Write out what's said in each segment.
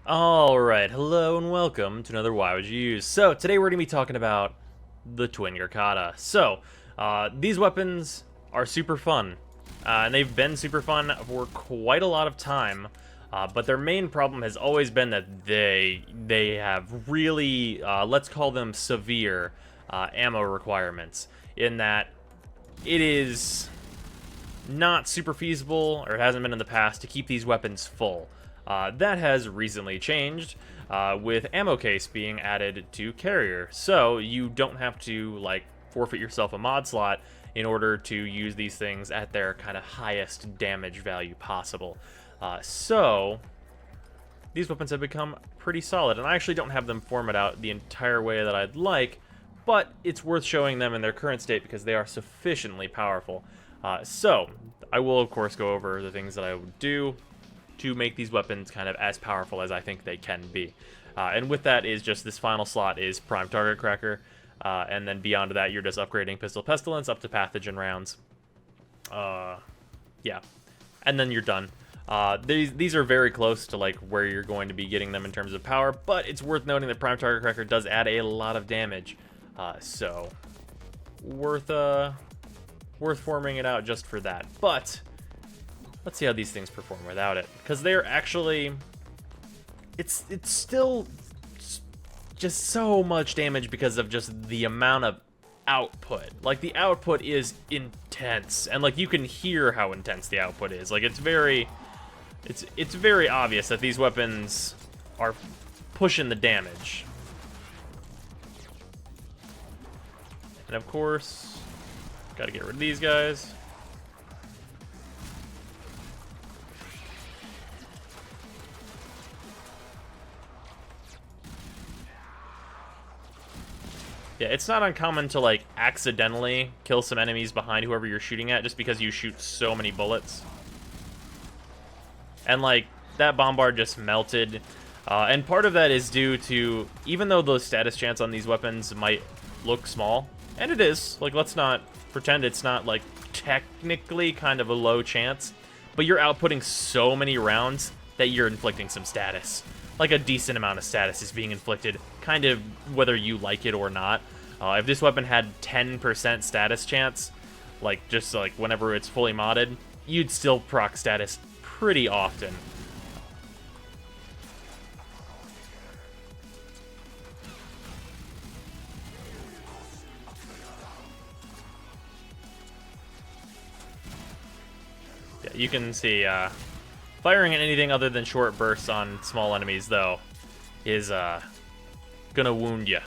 Alright, hello and welcome to another Why Would You Use. So, today we're going to be talking about the Twin Grakatas. These weapons are super fun, and they've been super fun for quite a lot of time, but their main problem has always been that they have really, let's call them severe, ammo requirements, in that it is not super feasible, or it hasn't been in the past, to keep these weapons full. That has recently changed with ammo case being added to carrier, so you don't have to like forfeit yourself a mod slot in order to use these things at their kind of highest damage value possible. So these weapons have become pretty solid, and I actually don't have them formatted out the entire way that I'd like, but it's worth showing them in their current state because they are sufficiently powerful. I will of course go over the things that I would do to make these weapons kind of as powerful as I think they can be. And with that is just this final slot is Prime Target Cracker, and then beyond that you're just upgrading Pistol Pestilence up to Pathogen rounds. Yeah, and then you're done. These are very close to like where you're going to be getting them in terms of power, but it's worth noting that Prime Target Cracker does add a lot of damage, so worth forming it out just for that. But let's see how these things perform without it, because they're actually, it's still just so much damage because of just the amount of output. Like, the output is intense, and like you can hear how intense the output is. Like, it's very obvious that these weapons are pushing the damage. And of course, gotta get rid of these guys. Yeah, it's not uncommon to, like, accidentally kill some enemies behind whoever you're shooting at just because you shoot so many bullets. And, like, that bombard just melted. And part of that is due to, even though the status chance on these weapons might look small, and it is, like, let's not pretend it's not, like, technically kind of a low chance, but you're outputting so many rounds that you're inflicting some status. Like, a decent amount of status is being inflicted, kind of whether you like it or not. If this weapon had 10% status chance, like, just like whenever it's fully modded, you'd still proc status pretty often. Yeah, you can see, firing at anything other than short bursts on small enemies, though, is gonna wound you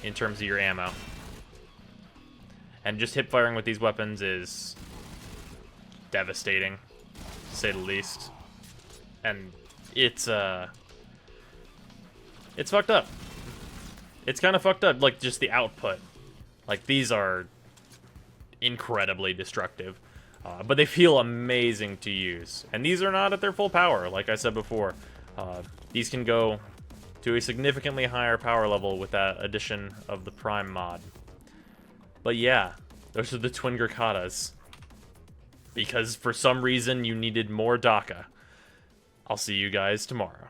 in terms of your ammo. And just hip firing with these weapons is devastating, to say the least. And it's fucked up. It's kind of fucked up, like, just the output. Like, these are incredibly destructive. But they feel amazing to use. And these are not at their full power, like I said before. These can go to a significantly higher power level with that addition of the Prime mod. But yeah, those are the Twin Grakatas. Because for some reason you needed more Dakka. I'll see you guys tomorrow.